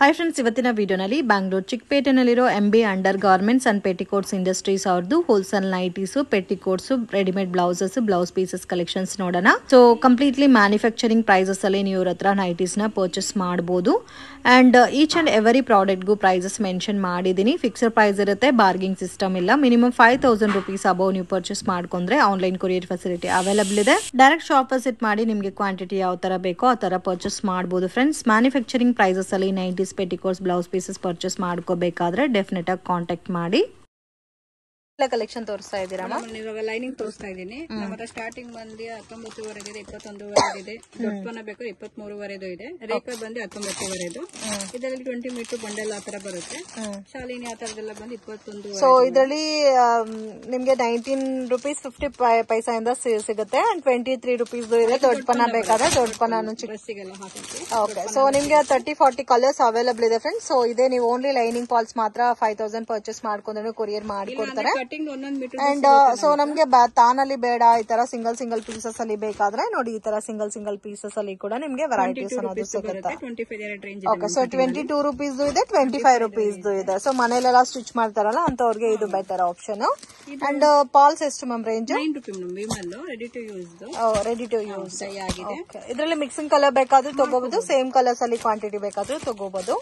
Hi friends, ಇವತ್ತಿನ ವಿಡಿಯೋನಲ್ಲಿ Bangalore ಚಿಕ್ಕಪೇಟೆನಲ್ಲಿರೋ MB under garments and petticoats industries ಅವ್ರದ್ದು wholesale nighties, petticoats, readymade blouses, blouse pieces collections ನೋಡೋಣ. So completely manufacturing prices ಅಲ್ಲಿ ನೀವು ಇವ್ರ ಹತ್ರ ನೈಟೀಸ್ ನ ಪರ್ಚೇಸ್ ಮಾಡಬಹುದು. ಅಂಡ್ ಈಚ್ ಅಂಡ್ ಎವರಿ ಪ್ರಾಡಕ್ಟ್ಗೂ ಪ್ರೈಸಸ್ ಮೆನ್ಷನ್ ಮಾಡಿದೀನಿ. ಫಿಕ್ಸ್ಡ್ ಪ್ರೈಸ್ ಇರುತ್ತೆ, ಬಾರ್ಗಿಂಗ್ ಸಿಸ್ಟಮ್ ಇಲ್ಲ. ಮಿನಿಮಮ್ 5000 rupees ಅಬೌವ್ ನೀವು ಪರ್ಚೇಸ್ ಮಾಡ್ಕೊಂಡ್ರೆ ಆನ್ಲೈನ್ ಕೊರಿಯರ್ ಫೆಸಿಲಿಟಿ ಅವೈಲಬಲ್ ಇದೆ. ಡೈರೆಕ್ಟ್ ಶಾಪ್ ವಿಸಿಟ್ ಮಾಡಿ ನಿಮಗೆ ಕ್ವಾಂಟಿಟಿ ಯಾವ ತರ ಬೇಕೋ ಆ ತರ ಪರ್ಚೇಸ್ ಮಾಡಬಹುದು. ಫ್ರೆಂಡ್ಸ್, ಮ್ಯಾನುಫ್ಯಾಕ್ಚರಿಂಗ್ ಪ್ರೈಸಸ್ ಅಲ್ಲಿ nighties, petticoats, blouse pieces purchase ಮಾಡ್ಕೋಬೇಕಾದ್ರೆ ಡೆಫಿನೆಟ್ ಆಗಿ ಕಾಂಟ್ಯಾಕ್ಟ್ ಮಾಡಿ. ಕಲೆಕ್ಷನ್ ತೋರಿಸ್ತಾ ಇದ್ದೀರಾ? ಇವಾಗ ಲೈನಿಂಗ್ ತೋರಿಸ್ತಾ ಇದ್ದೀನಿ. ನಮ್ಮ ಹತ್ರ ಸ್ಟಾರ್ಟಿಂಗ್ ಬಂದು 19ವರೆಗೆ ಇದೆ, 21ವರೆಗೆ ಇದೆ, ದೊಡ್ಡ ಪನ್ನ ಬೇಕು 23ವರೆದು ಇದೆ, ರೇಖಾ ಬಂದು 19ವರೆದು. ಇದರಲ್ಲಿ 20 ಮೀಟರ್ ಬಂಡೆಲ್ ಆತರ ಬರುತ್ತೆ. ಶಾಲಿನಿ ಆತರದೆಲ್ಲ ಬಂದು 21. ಸೊ ಇದರಲ್ಲಿ ನಿಮ್ಗೆ 19 rupees 50 ಪೈಸೆಯಿಂದ ಸಿಗುತ್ತೆ. 23 rupees ಇದೆ. ದೊಡ್ಡ ಪನ್ನ ಬೇಕಾದ್ರೆ ದೊಡ್ಡ ಪನ್ನ ಡ್ರೆಸ್ಸಿಗೆಲ್ಲ ಹಾಕಿ. ಓಕೆ, ಸೊ ನಿಮ್ಗೆ 30-40 ಕಲರ್ಸ್ ಅವೈಲಬಲ್ ಇದೆ ಫ್ರೆಂಡ್ಸ್. ಸೊ ಇದೇ ನೀವು ಓನ್ಲಿ ಲೈನಿಂಗ್ ಫಾಲ್ಸ್ ಮಾತ್ರ 5000 ಪರ್ಚೇಸ್ ಮಾಡ್ಕೊಂಡ್ರೆ ಕೊರಿಯರ್ ಮಾಡಿಕೊಡ್ತಾರೆ. ಅಂಡ್ ಸೊ ನಮ್ಗೆ ತಾನಲ್ಲಿ ಬೇಡ, ಈ ತರ ಸಿಂಗಲ್ ಪೀಸಸ್ ಅಲ್ಲಿ ಬೇಕಾದ್ರೆ ನೋಡಿ, ಈ ತರ ಸಿಂಗಲ್ ಪೀಸಸ್ ಅಲ್ಲಿ ಕೂಡ ನಿಮ್ಗೆ ವೆರೈಟೀಸ್ ಅನ್ನೋದು ಸಿಗುತ್ತೆ. ಓಕೆ, ಸೊ 22 rupees ಇದೆ, 25 rupees ಇದೆ. ಸೊ ಮನೇಲೆಲ್ಲ ಸ್ಟಿಚ್ ಮಾಡ್ತಾರಲ್ಲ ಅಂತವ್ರಿಗೆ ಇದು ಬೆಟರ್ ಆಪ್ಷನ್. ಅಂಡ್ ಪಾಲ್ಸ್ ಎಷ್ಟು ma'am range? Ready to use. ಇದರಲ್ಲಿ ಮಿಕ್ಸಿಂಗ್ ಕಲರ್ ಬೇಕಾದ್ರೂ ತಗೋಬಹುದು, ಸೇಮ್ ಕಲರ್ಸ್ ಅಲ್ಲಿ ಕ್ವಾಂಟಿಟಿ ಬೇಕಾದ್ರೂ ತಗೋಬಹುದು.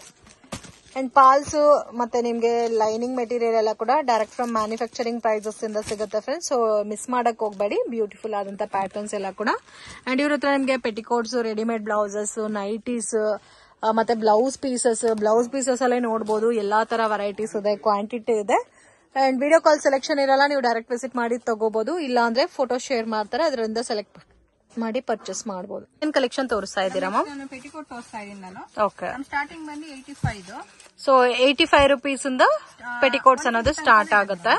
ಅಂಡ್ ಪಾಲ್ಸ್ ಮತ್ತೆ ನಿಮ್ಗೆ ಲೈನಿಂಗ್ ಮೆಟೀರಿಯಲ್ ಎಲ್ಲ ಕೂಡ ಡೈರೆಕ್ಟ್ ಫ್ರಮ್ ಮ್ಯಾನುಫ್ಯಾಕ್ಚರಿಂಗ್ ಪ್ರೈಸಸ್ ಇಂದ ಸಿಗುತ್ತೆ ಫ್ರೆಂಡ್ಸ್. ಸೊ ಮಿಸ್ ಮಾಡಕ್ ಹೋಗ್ಬೇಡಿ, ಬ್ಯೂಟಿಫುಲ್ ಆದಂತ ಪ್ಯಾಟರ್ನ್ಸ್ ಎಲ್ಲ ಕೂಡ. ಅಂಡ್ ಇವ್ರ ಹತ್ರ ನಿಮ್ಗೆ ಪೆಟಿಕೋಟ್ಸ್, ರೆಡಿಮೇಡ್ ಬ್ಲೌಸಸ್, ನೈಟೀಸ್ ಮತ್ತೆ ಬ್ಲೌಸ್ ಪೀಸಸ್ ಅಲ್ಲೇ ನೋಡಬಹುದು. ಎಲ್ಲಾ ತರ ವೆರೈಟೀಸ್ ಇದೆ, ಕ್ವಾಂಟಿಟಿ ಇದೆ. ಅಂಡ್ ವಿಡಿಯೋ ಕಾಲ್ ಸೆಲೆಕ್ಷನ್ ಇರಲ್ಲ, ನೀವು ಡೈರೆಕ್ಟ್ ವಿಸಿಟ್ ಮಾಡಿ ತಗೋಬಹುದು. ಇಲ್ಲ ಅಂದ್ರೆ ಫೋಟೋ ಶೇರ್ ಮಾಡ್ತಾರೆ, ಅದರಿಂದ ಸೆಲೆಕ್ಟ್ ಮಾಡಿ ಪರ್ಚೇಸ್ ಮಾಡಬಹುದು. ಏನ್ ಕಲೆಕ್ಷನ್ ತೋರಿಸ್ತಾ ಇದ್ದೀರಾ ಮ್ಯಾಮ್? ಪೆಟಿಕೋಟ್ ತೋರಿಸ್ತಾ ಇದ್ದೀನಿ ನಾನು. ಓಕೆ, ಸ್ಟಾರ್ಟಿಂಗ್ ಬಂದು 85. ಸೊ 85 rupees ಇಂದ ಪೆಟಿಕೋಟ್ಸ್ ಅನ್ನೋದು ಸ್ಟಾರ್ಟ್ ಆಗುತ್ತೆ.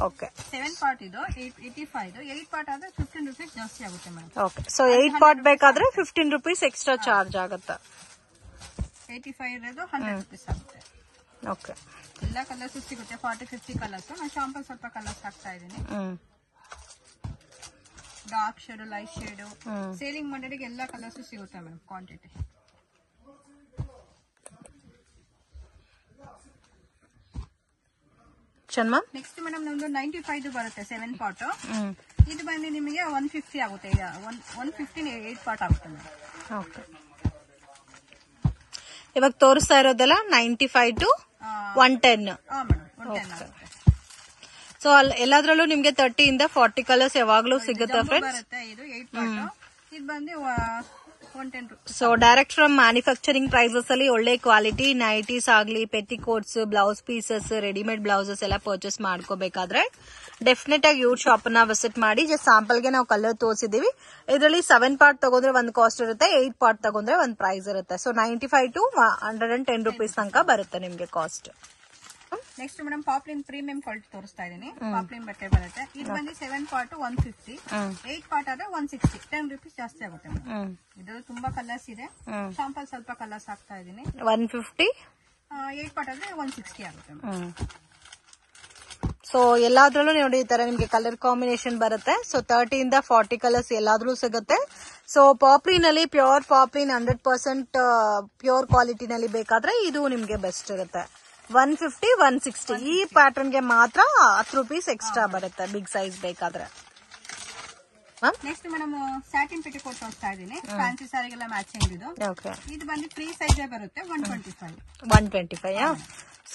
ಓಕೆ, 7 ಪಾರ್ಟ್ ಇದು 85. 8 ಪಾರ್ಟ್ ಆದ್ರೆ 15 rupees ಜಾಸ್ತಿ ಆಗುತ್ತೆ ಮೇಡಮ್. ಓಕೆ, ಸೊ 8 ಪಾರ್ಟ್ ಬೇಕಾದ್ರೆ 15 rupees ಎಕ್ಸ್ಟ್ರಾ ಚಾರ್ಜ್ ಆಗುತ್ತೆ. 85 ಇರೋದು 100 rupees ಆಗುತ್ತೆ. ಓಕೆ, ಎಲ್ಲ ಕಲರ್ಸ್ ಸಿಗುತ್ತೆ, 40-50 ಕಲರ್ಸ್. ನಾನು ಶಾಂಪಲ್ ಸ್ವಲ್ಪ ಕಲರ್ಸ್ ಹಾಕ್ತಾ ಇದ್ದೀನಿ. Dark shade, light shade, selling ಮಾಡೋರಿಗೆ ಎಲ್ಲ ಕಲರ್ಸ್ ಸಿಗುತ್ತೆ ಮೇಡಮ್. ಕ್ವಾಂಟಿಟಿ ನೆಕ್ಸ್ಟ್ ಮೇಡಮ್ ನಮ್ದು 95 ಬರುತ್ತೆ, 7 ಪಾರ್ಟ್. ಇದು ಬಂದು ನಿಮಗೆ 150 ಆಗುತ್ತೆ. 115 8 ಪಾರ್ಟ್ ಆಗುತ್ತೆ ಮೇಡಮ್. ಓಕೆ, ಇವಾಗ ತೋರಿಸ್ತಾ ಇರೋದೆಲ್ಲ 95 to 110. ಸೊ ಎಲ್ಲಾದ್ರಲ್ಲೂ ನಿಮ್ಗೆ 30 ಇಂದ 40 ಕಲರ್ಸ್ ಯಾವಾಗ್ಲೂ ಸಿಗುತ್ತೆ ಫ್ರೆಂಡ್ಸ್. ಇದು 8 ಪಾರ್ಟ್. ಇದು ಬಂದು 110 rupees. So direct from manufacturing prices ಅಲ್ಲಿ ಒಳ್ಳೆ ಕ್ವಾಲಿಟಿ ನೈಟೀಸ್ ಆಗ್ಲಿ, petticoats, blouse pieces, readymade blouses ಎಲ್ಲ ಪರ್ಚೇಸ್ ಮಾಡ್ಕೋಬೇಕಾದ್ರೆ ಡೆಫಿನೆಟ್ ಆಗಿ ಇವ್ರ ಶಾಪ್ ನ ವಿಸಿಟ್ ಮಾಡಿ. ಜಸ್ಟ್ ಸ್ಯಾಂಪಲ್ ಗೆ ನಾವು ಕಲರ್ ತೋರಿಸಿದೀವಿ. ಇದರಲ್ಲಿ 7 ಪಾರ್ಟ್ ತಗೊಂಡ್ರೆ ಒಂದು ಕಾಸ್ಟ್ ಇರುತ್ತೆ, 8 ಪಾರ್ಟ್ ತಗೊಂಡ್ರೆ ಒಂದು ಪ್ರೈಸ್ ಇರುತ್ತೆ. ಸೊ 95 to 110 rupees ತನಕ ಬರುತ್ತೆ ನಿಮ್ಗೆ cost. Next madam poplin premium quality ತೋರಿಸ್ತಾ ಇದೀನಿ. ಪಾಪ್ಲಿನ್ ಬಟ್ಟೆ ಬರುತ್ತೆ. ಇದು ಬಂದು 7 ಪಾರ್ಟ್ 150, 8 ಪಾರ್ಟ್ ಆದ್ರೆ 160, 10 rupees ಜಾಸ್ತಿ ಆಗುತ್ತೆ ಮೇಡಮ್. ಇದು ತುಂಬಾ ಕಲರ್ಸ್ ಇದೆ, ಶಾಂಪಲ್ ಸ್ವಲ್ಪ ಕಲರ್ಸ್ ಹಾಕ್ತಾ ಇದೀನಿ. 150, 8 ಪಾರ್ಟ್ ಆದ್ರೆ 160 ಆಗುತ್ತೆ. ಸೊ ಎಲ್ಲಾದ್ರಲ್ಲೂ ನೋಡಿ ಈ ತರ ನಿಮ್ಗೆ ಕಲರ್ ಕಾಂಬಿನೇಷನ್ ಬರುತ್ತೆ. ಸೊ 30 ಇಂದ 40 ಕಲರ್ಸ್ ಎಲ್ಲಾದ್ರೂ ಸಿಗುತ್ತೆ. ಸೊ ಪಾಪ್ಲಿನ್ ಅಲ್ಲಿ ಪ್ಯೂರ್ ಪಾಪ್ಲಿನ್ 100% ಪ್ಯೂರ್ ಕ್ವಾಲಿಟಿ ನಲ್ಲಿ ಬೇಕಾದ್ರೆ ಇದು ನಿಮ್ಗೆ ಬೆಸ್ಟ್ ಇರುತ್ತೆ. 150, 160 ಈ ಪ್ಯಾಟರ್ನ್ ಗೆ ಮಾತ್ರ 10 rupees ಎಕ್ಸ್ಟ್ರಾ ಬರುತ್ತೆ ಬಿಗ್ ಸೈಜ್ ಬೇಕಾದ್ರೆ. ನೆಕ್ಸ್ಟ್ ಮೇಡಮ್ ಸ್ಯಾಟಿನ್ ಪೆಟಿಕೋಟ್ ತೋರಿಸ್ತಾ ಇದೀನಿ. ಫ್ಯಾನ್ಸಿ ಸಾರಿಗೆಲ್ಲ ಮ್ಯಾಚಿಂಗ್ ಇದು. ಇದು ಬಂದು ಫ್ರೀ ಸೈಜ್ ಬರುತ್ತೆ, 125.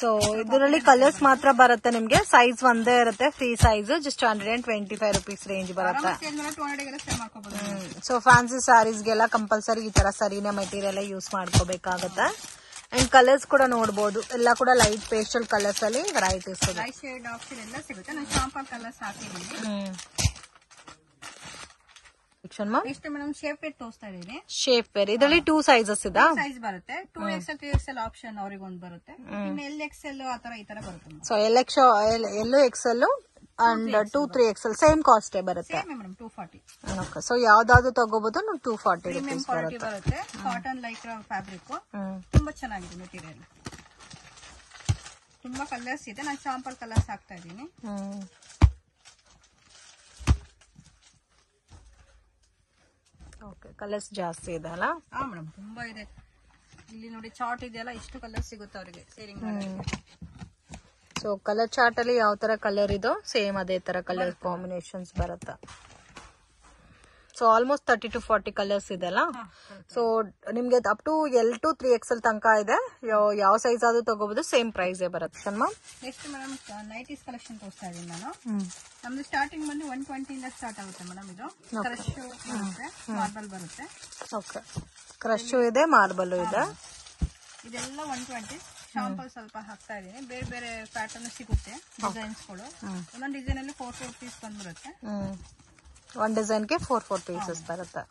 ಸೊ ಇದರಲ್ಲಿ ಕಲರ್ಸ್ ಮಾತ್ರ ಬರುತ್ತೆ ನಿಮ್ಗೆ. ಸೈಜ್ ಒಂದೇ ಇರುತ್ತೆ, free size. Just 125 rupees range ಬರುತ್ತೆ. ಸೊ ಫ್ಯಾನ್ಸಿ ಸ್ಯಾರೀಸ್ಗೆಲ್ಲ ಕಂಪಲ್ಸರಿ ಈ ತರ ಸರಿನ ಮೆಟೀರಿಯಲ್ ಯೂಸ್ ಮಾಡ್ಕೋಬೇಕಾಗುತ್ತೆ. ಅಂಡ್ ಕಲರ್ಸ್ ಕೂಡ ನೋಡಬಹುದು, ಎಲ್ಲ ಕೂಡ ಲೈಟ್ ಪೇಸ್ಟಲ್ ಕಲರ್ಸ್ ಅಲ್ಲಿ ವೆರೈಟೀಸ್ ಇದೆ. ಲೈಟ್ ಶೇಡ್ ಆಪ್ಷನ್ ಎಲ್ಲ ಸಿಗುತ್ತೆ. ನಾನು ಶಾಂಪಲ್ ಕಲರ್ಸ್ ಹಾಕಿದ್ದೀನಿ. ನೆಕ್ಸ್ಟ್ ಮೇಡಮ್ ಶೇಪ್ ವೇರ್ ತೋರಿಸ್ತಾ ಇದೀನಿ. ಶೇಪ್ ವೇರ್ ಇದರಲ್ಲಿ 2 sizes ಇದೆ. ಸೈಜ್ ಬರುತ್ತೆ, 2XL 3XL ಆಪ್ಷನ್ ಅವ್ರಿಗೆ ಒಂದು ಬರುತ್ತೆ. ಇನ್ನು LXL ಆತರ ಈ ತರ ಬರುತ್ತೆ. So yellow XL and 2, 3XL same cost ಬರುತ್ತೆ ಮೇಡಮ್, 240. ಸೊ ಯಾವ್ದಾದ್ರು ತಗೋಬಹುದು, 240 rupees ಬರುತ್ತೆ. ಕಾಟನ್ ಲೈಕ್ರಾ ಫ್ಯಾಬ್ರಿಕ್ ತುಂಬಾ ಚೆನ್ನಾಗಿದೆ ಮೆಟೀರಿಯಲ್. ತುಂಬಾ ಕಲರ್ಸ್ ಇದೆ, ನಾನು ಶಾಂಪಲ್ ಕಲರ್ಸ್ ಹಾಕ್ತಾ ಇದೀನಿ. ಓಕೆ, ಕಲರ್ಸ್ ಜಾಸ್ತಿ ಇದೆ ಅಲ್ಲ? ಮೇಡಮ್ ತುಂಬಾ ಇದೆ. ಇಲ್ಲಿ ನೋಡಿ ಚಾರ್ಟ್ ಇದೆಯಲ್ಲ ಇಷ್ಟು ಕಲರ್ ಸಿಗುತ್ತೆ ಅವರಿಗೆ ಸೇರಿಂಗ್. ಸೊ ಕಲರ್ ಚಾರ್ಟ್ ಅಲ್ಲಿ ಯಾವ ತರ ಕಲರ್ ಇದೋ ಸೇಮ್ ಅದೇ ತರ ಕಲರ್ ಕಾಂಬಿನೇಷನ್ಸ್ ಬರುತ್ತೆ. ಸೊ ಆಲ್ಮೋಸ್ಟ್ 30 to 40 ಕಲರ್ಸ್ ಇದೆಲ್ಲ. ಸೊ ನಿಮ್ಗೆ up to L to 3XL ತನಕ ಇದೆ. ಯಾವ ಸೈಜ್ ಆದ್ರೂ ತಗೋಬಹುದು, ಸೇಮ್ ಪ್ರೈಸ್ ಬರುತ್ತೆ ma'am. Next madam nighties collection ತೋರಿಸ್ತಾ ಇದೀನಿ ನಾನು. ನಮ್ದು ಸ್ಟಾರ್ಟಿಂಗ್ ಬಂದು 120 ಇಂದ ಸ್ಟಾರ್ಟ್ ಆಗುತ್ತೆ ಮೇಡಮ್. ಇದು ಕ್ರಶ್ ಬರುತ್ತೆ, ಮಾರ್ಬಲ್ ಬರುತ್ತೆ. ಓಕೆ, ಕ್ರಶ್ ಇದೆ, ಮಾರ್ಬಲ್ ಇದೆ. ಇದೆಲ್ಲ 120. ಶಾಂಪಲ್ ಸ್ವಲ್ಪ ಹಾಕ್ತಾ ಇದೀನಿ. ಬೇರೆ ಬೇರೆ ಪ್ಯಾಟರ್ನ್ ಸಿಗುತ್ತೆ ಡಿಸೈನ್ಸ್ ಗಳು. ಒಂದೊಂದು ಡಿಸೈನ್ ಅಲ್ಲಿ 4 ಪೀಸ್ ಬಂದ್ಬಿಡುತ್ತೆ. ಒಂದ್ ಡಿಸೈನ್ ಗೆ 4 ಪೀಸಸ್ ಬರುತ್ತೆ.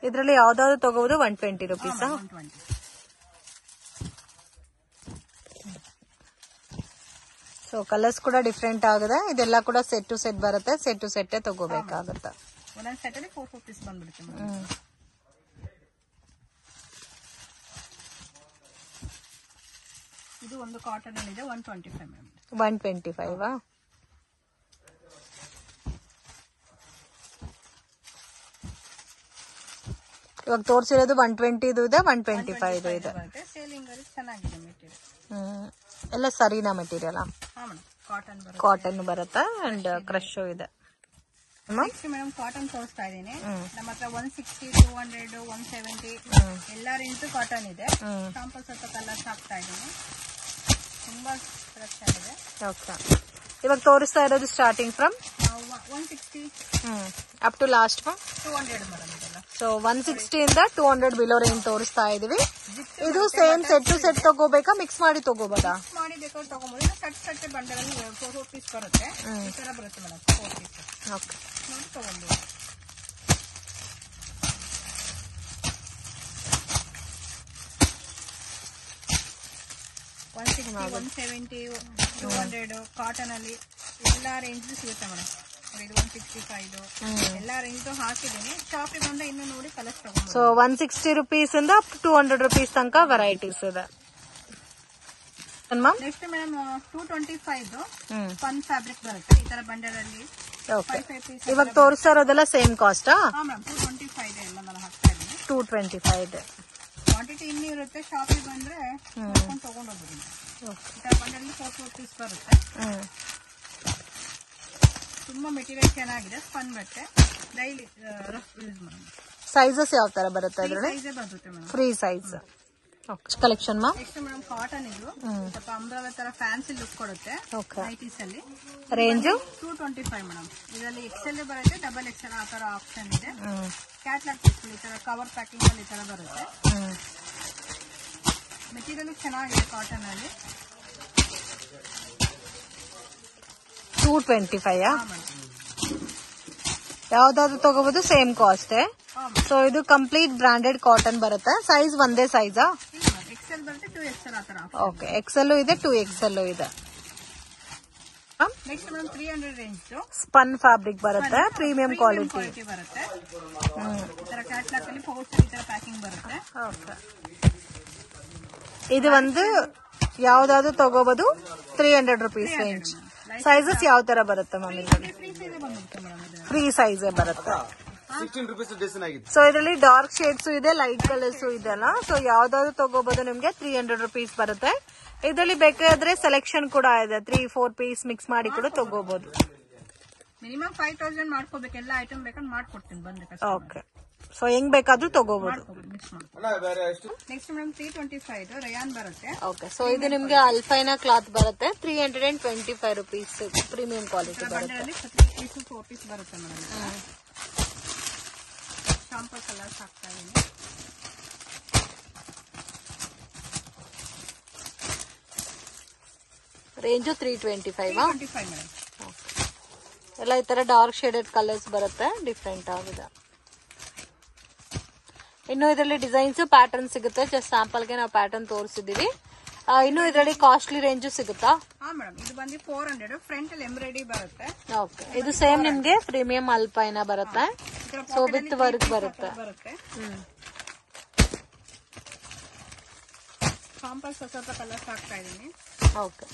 ಇದ್ರಲ್ಲಿ ಯಾವ್ದಾದ್ರು ತಗೋಬಹುದು 120 ರೂಪೀಸ್. ಸೊ ಕಲರ್ಸ್ ಕೂಡ ಡಿಫ್ರೆಂಟ್ ಆಗಿದೆ. ಇದೆಲ್ಲ ಕೂಡ ಸೆಟ್ ಟು ಸೆಟ್ ಬರುತ್ತೆ. ಸೆಟ್ ಟು ಸೆಟ್ ತಗೋಬೇಕಾಗುತ್ತೆ. ಒಂದೊಂದು ಸೆಟ್ ಅಲ್ಲಿ 4 ಪೀಸ್ ಬಂದ್ಬಿಡುತ್ತೆ. ಇದು ಒಂದು ಕಾಟನ್ ಅಲ್ಲಿ ಇದೆ 125 ಮೇಡಮ್. 125 ಇವಾಗ ತೋರಿಸಿರೋದು 120 ಇದೆ, 125 ಇದೆ. ಸೇಲಿಂಗ್ ಅಲ್ಲಿ ಚೆನ್ನಾಗಿದೆ ಮೆಟೀರಿಯಲ್. ಎಲ್ಲ ಸರಿನಾ ಮೆಟೀರಿಯಲ್? ಕಾಟನ್ ಬರುತ್ತೆ ಅಂಡ್ ಕ್ರಶ್ ಇದೆ. ಮೇಡಮ್ ಕಾಟನ್ ತೋರಿಸ್ತಾ ಇದ್ದೀನಿ. ನಮ್ಮ ಹತ್ರ 160, 200, 170 ಎಲ್ಲ ರೇಂಜ್ ಕಾಟನ್ ಇದೆ. ಶಾಂಪಲ್ ಸ್ವಲ್ಪ ಕಲರ್ಸ್ ಹಾಕ್ತಾ ಇದ್ದೀನಿ. ತುಂಬಾ ಕಲೆಕ್ಷನ್ ಇದೆ. ಓಕೆ, ಇವಾಗ ತೋರಿಸ್ತಾ ಇರೋದು starting from 160 up to last 200 madam ಇದೆಲ್ಲ. ಸೊ 160 ಇಂದ 200 ಬಿಲೋ ರೇಂಜ್ ತೋರಿಸ್ತಾ ಇದೀವಿ. ಇದು ಸೇಮ್ ಸೆಟ್ ಟು ಸೆಟ್ ತಗೋಬೇಕಾ, ಮಿಕ್ಸ್ ಮಾಡಿ ತಗೋಬೋದಾ? ಮಾಡಿ ಬೇಕಾದ್ರೆ ತಗೋಬಹುದು. ಸೆಟ್ ಬಂಡಲ್ ಅಲ್ಲಿ 4 ಪೀಸ್ ಬರುತ್ತೆ. ಈ ತರ ಬರುತ್ತೆ ಮೇಡಮ್ 4 ಪೀಸ್. ಓಕೆ, ನೋಡಿ ತಗೊಂಡು 160, 170, 200 ಕಾಟನ್ ಅಲ್ಲಿ ಎಲ್ಲ ರೇಂಜ್ ಸಿಗುತ್ತೆ ಮೇಡಮ್. ಇದು 165 ಎಲ್ಲ ರೇಂಜ್ ಹಾಕಿದ್ದೀನಿ. ಶಾಪಿಗೆ ಬಂದ ಇನ್ನು ನೋಡಿ ಕಲರ್ಸ್ ತಗೊಂಡು. ಸೊ 160 ರೂಪೀಸ್ ಇಂದ 200 ರೂಪೀಸ್ ತನಕ ವೆರೈಟೀಸ್ ಇದೆ. ನೆಕ್ಸ್ಟ್ ಮೇಡಮ್ 225 ಫನ್ ಫ್ಯಾಬ್ರಿಕ್ ಬರುತ್ತೆ ಈ ತರ ಬಂಡಲ್ ಅಲ್ಲಿ. ಇವಾಗ ತೋರಿಸ್ತಾ ಇರೋದೆಲ್ಲ ಸೇಮ್ ಕಾಸ್ಟ್? ಹಾ ಮೇಡಮ್ 225 ಇದೆ ಎಲ್ಲ ನಾನು ಹಾಕ್ತಾ ಇದ್ದೀನಿ. 225 ಇದೆ. ಕ್ವಾಂಟಿಟಿ ಇನ್ನೂ ಇರುತ್ತೆ. ಶಾಪಿಗೆ ಬಂದ್ರೆ ತಗೊಂಡು ಹೋಗ್ಬೋದು. ಈ ತರ ಬಂಡಲ್ 4 ಪೀಸ್ ಬರುತ್ತೆ. ತುಂಬಾ ಮೆಟೀರಿಯಲ್ ಚೆನ್ನಾಗಿದೆ. ಫನ್ ಬಟ್ಟೆ, ಡೈಲಿ ರಫ್ ಯೂಸ್ ಮಾಡಿ. ಸೈಜಸ್ ಯಾವ ತರ ಬರುತ್ತೆ ಇದರಲ್ಲಿ? ಸೈಜ್ ಬರುತ್ತೆ ಮೇಡಮ್, ಫ್ರೀ ಸೈಜ್. ಕಲೆಕ್ಷನ್ ಮಾ ನೆಕ್ಸ್ಟ್ ಮೇಡಮ್ ಕಾಟನ್ ಇದು ಸ್ವಲ್ಪ ಅಂಬ್ರೆಲಾ ತರ ಫ್ಯಾನ್ಸಿ ಲುಕ್ ಕೊಡುತ್ತೆ. ನೈಟೀಸ್ ಅಲ್ಲಿ ರೇಂಜ್ 225 ಮೇಡಮ್. ಇದರಲ್ಲಿ XL ಬರುತ್ತೆ, ಡಬಲ್ XL ಆ ತರ ಆಪ್ಷನ್ ಇದೆ. ಕ್ಯಾಟ್ಲಾಗ್ ಈ ತರ ಕವರ್ ಪ್ಯಾಕಿಂಗ್ ಅಲ್ಲಿ ಈ ತರ ಬರುತ್ತೆ. ಮೆಟೀರಿಯಲ್ ಚೆನ್ನಾಗಿದೆ ಕಾಟನ್ ಅಲ್ಲಿ. 225 ಯಾವ್ದಾದ್ರು ತಗೋಬಹುದು, ಸೇಮ್ ಕಾಸ್ಟ್. ಸೊ ಇದು ಕಂಪ್ಲೀಟ್ ಬ್ರಾಂಡೆಡ್ ಕಾಟನ್ ಬರುತ್ತೆ. ಸೈಜ್ ಒಂದೇ ಸೈಜಾ? XL ಬರುತ್ತೆ, 2XL ಆ ತರ. ಓಕೆ, XL ಇದೆ, 2XL ಇದೆ. Next madam 300 range spun fabric ಬರುತ್ತೆ, ಪ್ರೀಮಿಯಂ ಕ್ವಾಲಿಟಿ ಬರುತ್ತೆ. ಈ ತರ ಕ್ಯಾಟ್ಲಾಗ್ ಅಲ್ಲಿ ಪೌಚ್ ಈ ತರ ಪ್ಯಾಕಿಂಗ್ ಬರುತ್ತೆ. ಇದು ಒಂದು ಯಾವ್ದಾದ್ರು ತಗೋಬಹುದು 300 ರೂಪೀಸ್ ರೇಂಜ್. ಸೈಜಸ್ ಯಾವ ತರ ಬರುತ್ತೆ ಮ್ಯಾಮ್? ಫ್ರೀ ಸೈಜ್ ಬರುತ್ತೆ. ಸೊ ಇದರಲ್ಲಿ ಡಾರ್ಕ್ ಶೇಡ್ಸ್ ಇದೆ, ಲೈಟ್ ಕಲರ್ಸ್ ಇದೆಲ್ಲ. ಸೊ ಯಾವ್ದಾದ್ರು ತಗೋಬಹುದು, ನಿಮ್ಗೆ 300 ರೂಪೀಸ್ ಬರುತ್ತೆ. ಇದರಲ್ಲಿ ಬೇಕಾದ್ರೆ ಸೆಲೆಕ್ಷನ್ ಕೂಡ ಇದೆ, 3-4 ಪೀಸ್ ಮಿಕ್ಸ್ ಮಾಡಿ ಕೂಡ ತಗೋಬಹುದು. ಮಿನಿಮಮ್ 5000 ಮಾಡ್ಕೋಬೇಕು. ಎಲ್ಲ ಐಟಮ್ ಬೇಕಾದ್ರೆ ಮಾಡ್ಕೊಡ್ತೀನಿ ಬಂದ್ರೆ. ಓಕೆ, ಸೊ ಹೆಂಗ್ ಬೇಕಾದ್ರೂ ತಗೋಬಹುದು. ನೆಕ್ಸ್ಟ್ ಮೇಡಮ್ 325 ರಯಾನ್ ಬರುತ್ತೆ. ಓಕೆ, ಸೊ ಇದು ನಿಮ್ಗೆ ಅಲ್ಫೈನಾ ಕ್ಲಾತ್ ಬರುತ್ತೆ. 325 ರೂಪೀಸ್ ಪ್ರೀಮಿಯಂ ಕ್ವಾಲಿಟಿ ಬರುತ್ತೆ. 4 ಪೀಸ್ ಬರುತ್ತೆ ಮೇಡಮ್. ಶಾಂಪಲ್ ಕಲರ್ಸ್ ಹಾಕ್ತಾ ಇದೀನಿ. Range 325 madam. ಎಲ್ಲ ಈ ತರ ಡಾರ್ಕ್ ಶೇಡೆಡ್ ಕಲರ್ಸ್ ಬರುತ್ತೆ, ಡಿಫ್ರೆಂಟ್ ಆಗಿದೆ. ಇನ್ನು ಇದರಲ್ಲಿ ಡಿಸೈನ್ಸ್ ಪ್ಯಾಟರ್ನ್ ಸಿಗುತ್ತೆ. ಜಸ್ಟ್ ಸ್ಯಾಂಪಲ್ ಗೆ ನಾವು ಪ್ಯಾಟರ್ನ್ ತೋರಿಸಿದೀವಿ. ಇನ್ನು ಇದರಲ್ಲಿ ಕಾಸ್ಟ್ಲಿ ರೇಂಜ್ ಸಿಗುತ್ತಾ? ಹಾ ಮೇಡಮ್, ಇದು ಬಂದು 400 ಫ್ರಂಟ್ ಅಲ್ಲಿ ಎಂಬ್ರಾಯ್ಡರಿ ಬರುತ್ತೆ. ಓಕೆ, ಇದು ಸೇಮ್ ನಿಮ್ಗೆ ಪ್ರೀಮಿಯಂ ಅಲ್ಪೈನಾ ಬರುತ್ತೆ. ಸೊ ವಿತ್ ವರ್ಕ್ ಬರುತ್ತೆ. ಶಾಂಪಲ್ ಸ್ವಲ್ಪ ಕಲರ್ಸ್ ಹಾಕ್ತಾ ಇದೀನಿ. Okay,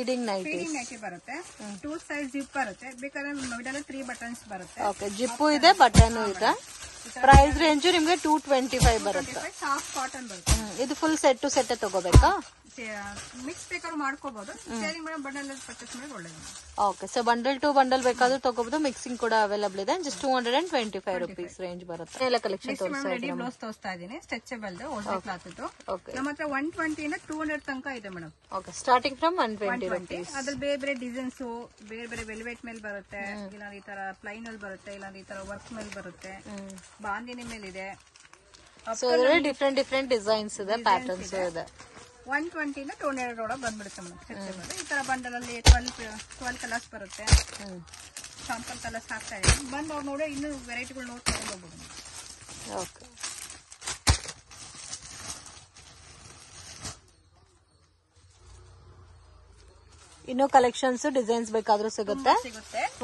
feeding nighty feeding nighty ಬರುತ್ತೆ. 2 ಸೈಜ್ ಜಿಪ್ ಬರುತ್ತೆ. ಬೇಕಾದ್ರೆ ಮಿಡಲ್ 3 ಬಟನ್ಸ್ ಬರುತ್ತೆ. ಓಕೆ, ಜಿಪ್ಪು ಇದೆ, ಬಟನ್ ಇದೆ. ಪ್ರೈಸ್ ರೇಂಜ್ ನಿಮ್ಗೆ 225 ಬರುತ್ತೆ. ಸಾಫ್ಟ್ ಕಾಟನ್ ಬರುತ್ತೆ. ಇದು ಫುಲ್ ಸೆಟ್ ಟು ಸೆಟ್ ತಗೋಬೇಕಾ? ಮಿಕ್ಸ್ ಬೇಕಾದ್ರೂ ಮಾಡ್ಕೋಬಹುದು. ಸೇರಿಂಗ್ ಮೇಡಮ್ ಬಂಡಲ್ ಪರ್ಚೇಸ್ ಮಾಡಿ ಒಳ್ಳೇದು. Okay, so bundle to bundle ಬೇಕಾದ್ರೂ ತಗೋಬಹುದು. ಮಿಕ್ಸಿಂಗ್ ಕೂಡ ಅವೈಲಬಲ್ ಇದೆ. ಜಸ್ಟ್ 225 ರುಪೀಸ್ ರೇಂಜ್ ಬರುತ್ತೆ. ಎಲ್ಲ ಕಲೆಕ್ಷನ್ ರೆಡಿ ಬ್ಲೌಸ್ ತೋರಿಸ್ತಾ ಇದೀನಿ. Stretchable old cloth. ನಮ್ಮ ಹತ್ರ 120 ಇಂದ 200 ತನಕ ಇದೆ madam. Okay, starting from 120 rupees. ಅದ್ರ ಬೇರೆ ಬೇರೆ ಡಿಸೈನ್ಸ್, ಬೇರೆ ಬೇರೆ ವೆಲ್ವೆಟ್ ಮೇಲೆ ಬರುತ್ತೆ, ಇಲ್ಲ ಈ ತರ ಪ್ಲೈನ್ ಅಲ್ಲಿ ಬರುತ್ತೆ, ಇಲ್ಲ ಈ ತರ ವರ್ಕ್ ಮೇಲೆ ಬರುತ್ತೆ, ಬಾಂದಿನಿ ಮೇಲೆ ಇದೆ. ಸೊ ಇದರಲ್ಲಿ ಡಿಫ್ರೆಂಟ್ ಡಿಫ್ರೆಂಟ್ ಡಿಸೈನ್ಸ್ ಇದೆ, ಪ್ಯಾಟರ್ನ್ಸ್ ಇದೆ. 120 ಇಂದ 200 ಒಳಗೆ ಬಂದ್ಬಿಡುತ್ತೆ ಮೇಡಮ್. ಈ ತರ ಬಂಡಲ್ ಅಲ್ಲಿ 12 ಕಲರ್ಸ್ ಬರುತ್ತೆ. ಶಾಂಪಲ್ ಕಲರ್ಸ್ ಹಾಕ್ತಾ ಇದೀನಿ. ಬಂದು ಅವ್ರು ನೋಡಿ ಇನ್ನೂ ವೆರೈಟಿಗಳು ನೋಡ್ಕೊಂಡು ಹೋಗ್ಬೋದು. ಓಕೆ, ಇನ್ನು ಕಲೆಕ್ಷನ್ಸ್ ಡಿಸೈನ್ಸ್ ಬೇಕಾದ್ರೂ ಸಿಗುತ್ತೆ.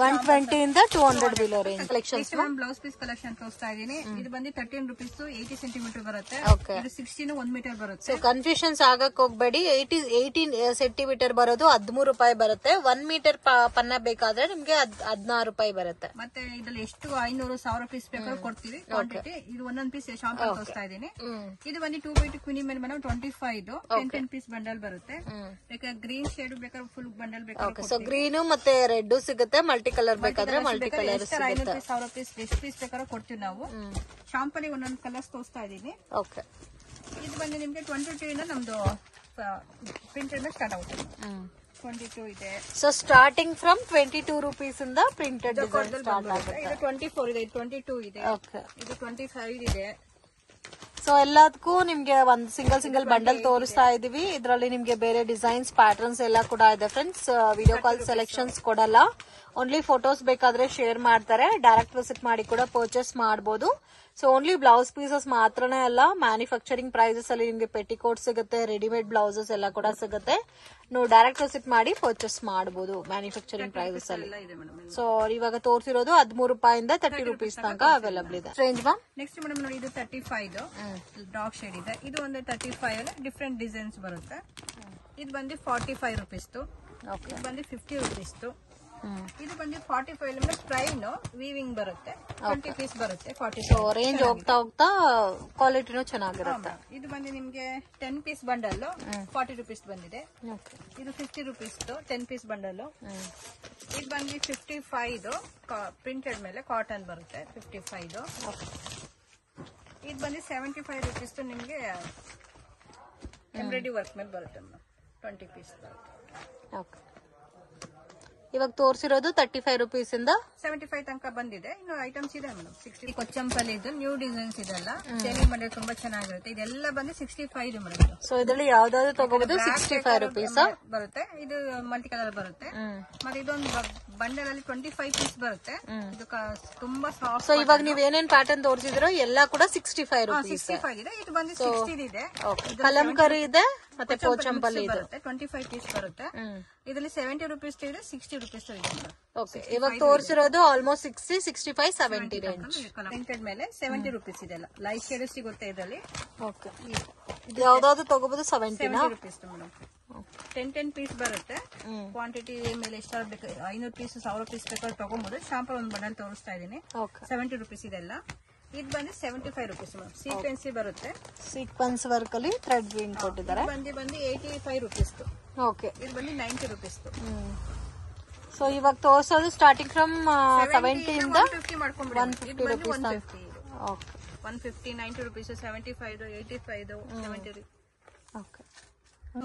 120 ಇಂದ 200 below range collections. Blouse piece collection ತೋರಿಸ್ತಾ ಇದೀನಿ. ಇದು ಬಂದು 13 ರುಪೀಸ್ 80 ಸೆಂಟಿಮೀಟರ್ ಬರುತ್ತೆ. ಇದು 16 1 ಮೀಟರ್ ಬರುತ್ತೆ. ಸೊ ಕನ್ಫ್ಯೂಷನ್ಸ್ ಆಗಕ್ ಹೋಗ್ಬೇಡಿ. 18 ಸೆಂಟಿಮೀಟರ್ ಬರೋದು 13 ರೂಪಾಯಿ ಬರುತ್ತೆ. 1 ಮೀಟರ್ ಪನ್ನ ಬೇಕಾದ್ರೆ ನಿಮ್ಗೆ 16 ರೂಪಾಯಿ ಬರುತ್ತೆ. ಮತ್ತೆ ಇದ್ರಲ್ಲಿ ಎಷ್ಟು 500-1000 ಪೀಸ್ ಬೇಕಾದ್ರೂ ಕೊಡ್ತೀವಿ ಕ್ವಾಂಟಿಟಿ. ಇದು ಒಂದೊಂದ್ ಪೀಸ್ ಶಾಂಪಲ್ ತೋರಿಸ್ತಾ ಇದೀನಿ. ಇದು ಬಂದು 2x2 ಕ್ವಿನಿ ಮೇಲೆ ಮೇಡಮ್ 25 10 ಪೀಸ್ ಬಂಡಲ್ ಬರುತ್ತೆ. ಬೇಕಾದ್ರೆ ಗ್ರೀನ್ ಶೇಡ್ ಬೇಕಾದ್ರೆ ಫುಲ್ ಬಂಡಲ್ ಬೇಕಾದ್ರೆ. ಸೊ ಗ್ರೀನ್ ಮತ್ತೆ ರೆಡ್ ಸಿಗುತ್ತೆ. ಮಲ್ಟಿ ಕಲರ್ ಬೇಕಾದ್ರೆ ಮಲ್ಟಿ ಕಲರ್ ಸಿಗುತ್ತೆ. 1000 ಪೀಸ್ ಎಷ್ಟು ಪೀಸ್ ಬೇಕಾದ್ರೂ ಕೊಡ್ತೀವಿ ನಾವು. ಶಾಂಪಲ್ ಒಂದೊಂದು ಕಲರ್ಸ್ ತೋರಿಸ್ತಾ ಇದೀನಿ. ಓಕೆ, ಇದು ಬಂದು ನಿಮ್ಗೆ 22 ಇಂದ ನಮ್ದು ಪ್ರಿಂಟೆಡ್ ಸ್ಟಾರ್ಟ್ ಆಗುತ್ತೆ. 22 ಇದೆ. ಸೊ ಸ್ಟಾರ್ಟಿಂಗ್ ಫ್ರಮ್ 22 ರುಪೀಸ್ ಇಂದ ಪ್ರಿಂಟೆಡ್ ಡಿಸೈನ್ ಸ್ಟಾರ್ಟ್ ಆಗುತ್ತೆ. ಇದು 24 ಇದೆ, 22 ಇದೆ, ಇದು 25 ಇದೆ. ಸೊ ಎಲ್ಲದಕ್ಕೂ ನಿಮ್ಗೆ ಒಂದು ಸಿಂಗಲ್ ಬಂಡಲ್ ತೋರಿಸ್ತಾ ಇದೀವಿ. ಇದರಲ್ಲಿ ನಿಮ್ಗೆ ಬೇರೆ ಡಿಸೈನ್ಸ್ ಪ್ಯಾಟರ್ನ್ಸ್ ಎಲ್ಲ ಕೂಡ ಇದೆ ಫ್ರೆಂಡ್ಸ್. ವಿಡಿಯೋ ಕಾಲ್ ಸೆಲೆಕ್ಷನ್ಸ್ ಕೊಡಲ್ಲ, ಓನ್ಲಿ ಫೋಟೋಸ್ ಬೇಕಾದ್ರೆ ಶೇರ್ ಮಾಡ್ತಾರೆ. ಡೈರೆಕ್ಟ್ ವಿಸಿಟ್ ಮಾಡಿ ಕೂಡ ಪರ್ಚೇಸ್ ಮಾಡಬಹುದು. ಸೊ ಓನ್ಲಿ ಬ್ಲೌಸ್ ಪೀಸಸ್ ಮಾತ್ರನೇ ಅಲ್ಲ, ಮ್ಯಾನುಫ್ಯಾಕ್ಚರಿಂಗ್ ಪ್ರೈಸಸ್ ಅಲ್ಲಿ ನಿಮ್ಗೆ ಪೆಟಿಕೋಟ್ ಸಿಗುತ್ತೆ, ರೆಡಿಮೇಡ್ ಬ್ಲೌಸಸ್ ಎಲ್ಲ ಕೂಡ ಸಿಗುತ್ತೆ. ನೀವು ಡೈರೆಕ್ಟ್ ವಿಸಿಟ್ ಮಾಡಿ ಪರ್ಚೇಸ್ ಮಾಡಬಹುದು ಮ್ಯಾನುಫ್ಯಾಕ್ಚರಿಂಗ್ ಪ್ರೈಸಸ್ ಅಲ್ಲಿ. ಸೊ ಇವಾಗ ತೋರಿಸಿರೋದು 13 ರೂಪಾಯಿಂದ 30 ರುಪೀಸ್ ತನಕ ಅವೈಲಬಲ್ ಇದೆ. ರೇಂಜ್ ಮ್ಯಾಮ್ ನೆಕ್ಸ್ಟ್ ಮೇಡಮ್ ನೋಡಿ, ಇದು 35 ಡಾರ್ಕ್ ಶೇಡ್ ಇದೆ. ಇದು ಒಂದು 35 ಅಲ್ಲಿ ಡಿಫ್ರೆಂಟ್ ಡಿಸೈನ್ಸ್ ಬರುತ್ತೆ. ಇದು ಬಂದು 45 ರುಪೀಸ್. ಇದು ಬಂದು 50 ರುಪೀಸ್. ಇದು ಬಂದು 45 ಪ್ರೈನ್ ವೀವಿಂಗ್ ಬರುತ್ತೆ. 20 ಪೀಸ್ ಬರುತ್ತೆ. 45 ರೇಂಜ್ ಹೋಗ್ತಾ ಹೋಗ್ತಾ ಕ್ವಾಲಿಟಿನೂ ಚೆನ್ನಾಗಿರುತ್ತೆ. ಇದು ಬಂದು ನಿಮ್ಗೆ 10 ಪೀಸ್ ಬಂಡಲ್ 40 ರುಪೀಸ್ ಬಂದಿದೆ. ಇದು 50 ರುಪೀಸ್ 10 ಪೀಸ್ ಬಂಡಲ್. ಇದು ಬಂದು 55 ಪ್ರಿಂಟೆಡ್ ಮೇಲೆ ಕಾಟನ್ ಬರುತ್ತೆ. 55 ಇದು ಬಂದು 75 ರುಪೀಸ್ ನಿಮ್ಗೆ ಎಂಬ್ರಾಯ್ಡರಿ ವರ್ಕ್ ಮೇಲೆ ಬರುತ್ತೆ. 20 ಪೀಸ್ ಬರುತ್ತೆ. ಇವಾಗ ತೋರಿಸಿರೋದು 35 ರುಪೀಸ್ ಇಂದ 75 ತನಕ ಬಂದಿದೆ. ಇನ್ನು ಐಟಮ್ಸ್ ಇದೆ ಮೇಡಮ್. 60 ಕೊಚ್ಚಂಪಲ್ಲಿ ಇದು ನ್ಯೂ ಡಿಸೈನ್ಸ್ ಇದೆಲ್ಲ ಸೇಲಿಂಗ್ ಮಾಡಿದ್ರೆ ತುಂಬಾ ಚೆನ್ನಾಗಿರುತ್ತೆ. ಇದೆಲ್ಲ ಬಂದು 65 ಮೇಡಮ್. ಸೊ ಇದರಲ್ಲಿ ಯಾವ್ದಾದ್ರು ತಗೋಬಹುದು 65 ರುಪೀಸ್ ಬರುತ್ತೆ. ಇದು ಮಲ್ಟಿ ಕಲರ್ ಬರುತ್ತೆ. ಮತ್ತೆ ಇದೊಂದು ಬಂಡಲ್ ಅಲ್ಲಿ 25 ಪೀಸ್ ಬರುತ್ತೆ. ಇದು ತುಂಬಾ ಸಾಫ್ಟ್. ಸೊ ಇವಾಗ ನೀವ್ ಏನೇನ್ ಪ್ಯಾಟರ್ನ್ ತೋರಿಸಿದ್ರೋ ಎಲ್ಲ ಕೂಡ 65 ರುಪೀಸ್. 65 ಇದೆ. ಇದು ಬಂದು 60 ಇದೆ. ಕಲಂಕರಿ ಇದೆ ಮತ್ತೆ ಪೋಚಂಪಲ್ಲಿ ಇದೆ. 25 ಪೀಸ್ ಬರುತ್ತೆ. ಇದರಲ್ಲಿ 70 ರುಪೀಸ್ ಇದೆ, 60 ರುಪೀಸ್ ಇದೆ. ಓಕೆ, ಇವಾಗ ತೋರಿಸಿರೋದು ಆಲ್ಮೋಸ್ಟ್ 60, 65, 70 ರೇಂಜ್. ಪ್ರಿಂಟೆಡ್ ಮೇಲೆ 70 ರುಪೀಸ್ ಇದೆಲ್ಲ. ಲೈಟ್ ಶೇಡ್ ಸಿಗುತ್ತೆ ಇದರಲ್ಲಿ. ಓಕೆ, ಯಾವ್ದಾದ್ರು ತಗೋಬಹುದು 70 ರುಪೀಸ್ ಮೇಡಮ್. 10 ಪೀಸ್ ಬರುತ್ತೆ. ಕ್ವಾಂಟಿಟಿ ಮೇಲೆ ಎಷ್ಟು ಬೇಕು, 500 ಪೀಸ್ 1000 ಪೀಸ್ ಬೇಕಾದ್ರೆ ತಗೋಬಹುದು. ಶಾಂಪಲ್ ಒಂದು ಬಂಡಲ್ ತೋರಿಸ್ತಾ ಇದೀನಿ. 70 ರುಪೀಸ್ ಇದೆಲ್ಲ. ಇದು ಬಂದು 75 ರುಪೀಸ್ ಮೇಡಮ್. ಸೀಕ್ವೆನ್ಸಿ ಬರುತ್ತೆ. ಸೀಕ್ವೆನ್ಸ್ ವರ್ಕ್ ಅಲ್ಲಿ ಥ್ರೆಡ್ ವೀನ್ ಕೊಟ್ಟಿದ್ದಾರೆ. ಬಂದು 85 ರುಪೀಸ್. ಓಕೆ, ಇದು ಬಂದು 90 ರುಪೀಸ್. ಸೊ ಇವಾಗ ತೋರಿಸೋದು ಸ್ಟಾರ್ಟಿಂಗ್ ಫ್ರಮ್ 70 ಇಂದ 150 ಮಾಡ್ಕೊಂಡ್ಬಿಡಿ. 150 rupees. Okay, 150 90 rupees 75 85 70. Okay,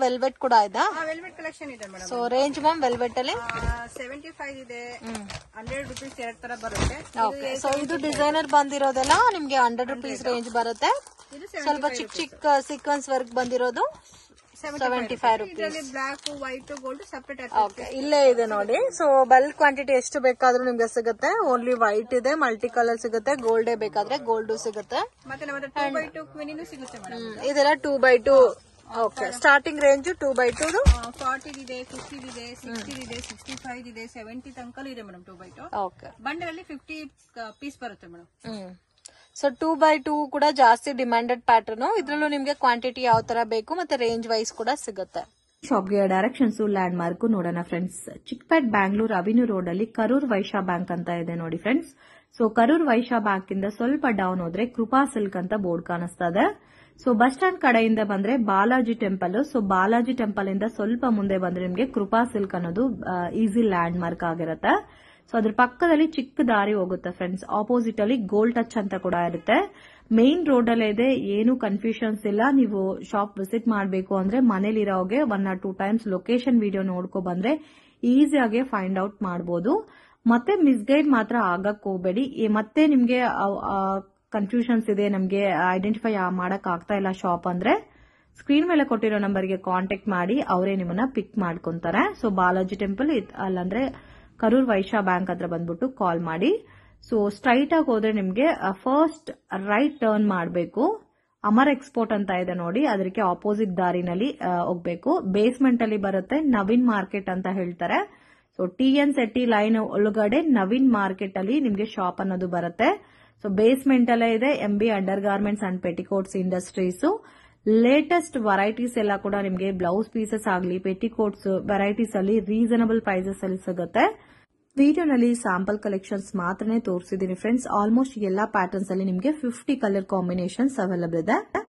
velvet ಕೂಡ ಇದೆ. ವೆಲ್ವೆಟ್ ಕಲೆಕ್ಷನ್ ಇದೆ madam. So range ma'am velvet ಅಲ್ಲಿ 75 ಇದೆ. 100 ರುಪೀಸ್ ಎರಡು ತರ ಬರುತ್ತೆ. ಸೊ ಇದು ಡಿಸೈನರ್ ಬಂದಿರೋದೆಲ್ಲ ನಿಮ್ಗೆ 100 ರುಪೀಸ್ ರೇಂಜ್ ಬರುತ್ತೆ. ಸ್ವಲ್ಪ ಚಿಕ್ಕ ಸೀಕ್ವೆನ್ಸ್ ವರ್ಕ್ ಬಂದಿರೋದು 75 rupees. Black white gold separate. Okay, ಇಲ್ಲೇ ಇದೆ ನೋಡಿ. ಸೊ ಬಲ್ಕ್ ಕ್ವಾಂಟಿಟಿ ಎಷ್ಟು ಬೇಕಾದ್ರೂ ನಿಮ್ಗೆ ಸಿಗುತ್ತೆ. ಓನ್ಲಿ ವೈಟ್ ಇದೆ, ಮಲ್ಟಿ ಕಲರ್ ಸಿಗುತ್ತೆ, ಗೋಲ್ಡ್ ಬೇಕಾದ್ರೆ ಗೋಲ್ಡ್ ಸಿಗುತ್ತೆ. ಮತ್ತೆ 2x2 ಕ್ವಿನಿನೂ ಸಿಗುತ್ತೆ ಮೇಡಮ್. ಇದೆಲ್ಲ 2x2. Okay, starting range 2x2 40 ಇದೆ, 50 ಇದೆ, 60 ಇದೆ, 65 ಇದೆ, 70 ತನಕ ಇದೆ ಮೇಡಮ್. 2x2 ಓಕೆ, ಬಂಡಲ್ ಅಲ್ಲಿ 50 ಪೀಸ್ ಬರುತ್ತೆ ಮೇಡಮ್. ಸೊ 2x2 ಕೂಡ ಜಾಸ್ತಿ ಡಿಮ್ಯಾಂಡೆಡ್ ಪ್ಯಾಟರ್ನ್. ಇದ್ರಲ್ಲೂ ನಿಮ್ಗೆ ಕ್ವಾಂಟಿಟಿ ಯಾವ ತರ ಬೇಕು ಮತ್ತೆ ರೇಂಜ್ ವೈಸ್ ಕೂಡ ಸಿಗುತ್ತೆ. ಶಾಪ್ಗೆ ಡೈರೆಕ್ಷನ್ಸ್ ಲ್ಯಾಂಡ್ ಮಾರ್ಕ್ ನೋಡೋಣ friends. Chickpet Bangalore avenue road ಅಲ್ಲಿ ಕರೂರ್ ವೈಶ್ಯ ಬ್ಯಾಂಕ್ ಅಂತ ಇದೆ ನೋಡಿ friends. So Karur Vysya bank ಇಂದ ಸ್ವಲ್ಪ ಡೌನ್ ಹೋದ್ರೆ ಕೃಪಾ ಸಿಲ್ಕ್ ಅಂತ ಬೋರ್ಡ್ ಕಾಣಿಸ್ತಾ ಇದೆ. ಸೊ ಬಸ್ ಸ್ಟ್ಯಾಂಡ್ ಕಡೆಯಿಂದ ಬಂದ್ರೆ Balaji temple. So Balaji temple ಇಂದ ಸ್ವಲ್ಪ ಮುಂದೆ ಬಂದ್ರೆ ನಿಮ್ಗೆ ಕೃಪಾ ಸಿಲ್ಕ್ ಅನ್ನೋದು ಈಸಿ ಲ್ಯಾಂಡ್ ಮಾರ್ಕ್ ಆಗಿರುತ್ತೆ. ಸೊ ಅದ್ರ ಪಕ್ಕದಲ್ಲಿ ಚಿಕ್ಕ ದಾರಿ ಹೋಗುತ್ತೆ ಫ್ರೆಂಡ್ಸ್. ಆಪೋಸಿಟ್ ಅಲ್ಲಿ ಗೋಲ್ಡ್ ಟಚ್ ಅಂತ ಕೂಡ ಇರುತ್ತೆ. ಮೇನ್ ರೋಡ್ ಅಲ್ಲೇ ಇದೆ, ಏನು ಕನ್ಫ್ಯೂಷನ್ಸ್ ಇಲ್ಲ. ನೀವು ಶಾಪ್ ವಿಸಿಟ್ ಮಾಡಬೇಕು ಅಂದ್ರೆ ಮನೇಲಿರೋಗೆ 1 or 2 times ಲೊಕೇಶನ್ ವಿಡಿಯೋ ನೋಡ್ಕೊ ಬಂದ್ರೆ ಈಸಿಯಾಗಿ ಫೈಂಡ್ ಔಟ್ ಮಾಡಬಹುದು. ಮತ್ತೆ ಮಿಸ್ಗೈಡ್ ಮಾತ್ರ ಆಗಕ್ ಹೋಗ್ಬೇಡಿ. ಮತ್ತೆ ನಿಮ್ಗೆ ಕನ್ಫ್ಯೂಷನ್ಸ್ ಇದೆ, ನಮ್ಗೆ ಐಡೆಂಟಿಫೈ ಮಾಡಕ್ ಆಗ್ತಾ ಇಲ್ಲ ಶಾಪ್ ಅಂದ್ರೆ ಸ್ಕ್ರೀನ್ ಮೇಲೆ ಕೊಟ್ಟಿರೋ ನಂಬರ್ಗೆ ಕಾಂಟ್ಯಾಕ್ಟ್ ಮಾಡಿ ಅವರೇ ನಿಮ್ಮನ್ನ ಪಿಕ್ ಮಾಡ್ಕೊಂತಾರೆ. So Balaji temple ಅಲ್ಲಂದ್ರೆ Karur Vysya bank ಹತ್ರ ಬಂದ್ಬಿಟ್ಟು ಕಾಲ್ ಮಾಡಿ. ಸೊ ಸ್ಟ್ರೈಟ್ ಆಗಿ ಹೋದ್ರೆ ನಿಮ್ಗೆ ಫಸ್ಟ್ ರೈಟ್ ಟರ್ನ್ ಮಾಡಬೇಕು. ಅಮರ್ ಎಕ್ಸ್ಪೋರ್ಟ್ ಅಂತ ಇದೆ ನೋಡಿ, ಅದಕ್ಕೆ ಆಪೋಸಿಟ್ ದಾರಿನಲ್ಲಿ ಹೋಗ್ಬೇಕು. ಬೇಸ್ಮೆಂಟ್ ಅಲ್ಲಿ ಬರುತ್ತೆ, ನವೀನ್ ಮಾರ್ಕೆಟ್ ಅಂತ ಹೇಳ್ತಾರೆ. ಸೊ TN ಸೆಟ್ಟಿ ಲೈನ್ ಒಳಗಡೆ ನವೀನ್ ಮಾರ್ಕೆಟ್ ಅಲ್ಲಿ ನಿಮ್ಗೆ ಶಾಪ್ ಅನ್ನೋದು ಬರುತ್ತೆ. ಸೊ ಬೇಸ್ಮೆಂಟ್ ಅಲ್ಲೇ ಇದೆ MB under garments and petticoats industries. Latest varieties ಎಲ್ಲ ಕೂಡ ನಿಮ್ಗೆ ಬ್ಲೌಸ್ ಪೀಸಸ್ ಆಗಲಿ ಪೆಟಿಕೋಟ್ಸ್ ವೆರೈಟೀಸ್ ಅಲ್ಲಿ ರೀಸನಬಲ್ ಪ್ರೈಸಸ್ ಅಲ್ಲಿ ಸಿಗುತ್ತೆ. ವಿಡಿಯೋನಲ್ಲಿ ಸ್ಯಾಂಪಲ್ ಕಲೆಕ್ಷನ್ಸ್ ಮಾತ್ರನೇ ತೋರಿಸಿದೀನಿ ಫ್ರೆಂಡ್ಸ್. ಆಲ್ಮೋಸ್ಟ್ ಎಲ್ಲಾ ಪ್ಯಾಟರ್ನ್ಸ್ ಅಲ್ಲಿ ನಿಮ್ಗೆ 50 ಕಲರ್ ಕಾಂಬಿನೇಷನ್ಸ್ ಅವೈಲಬಲ್ ಇದೆ.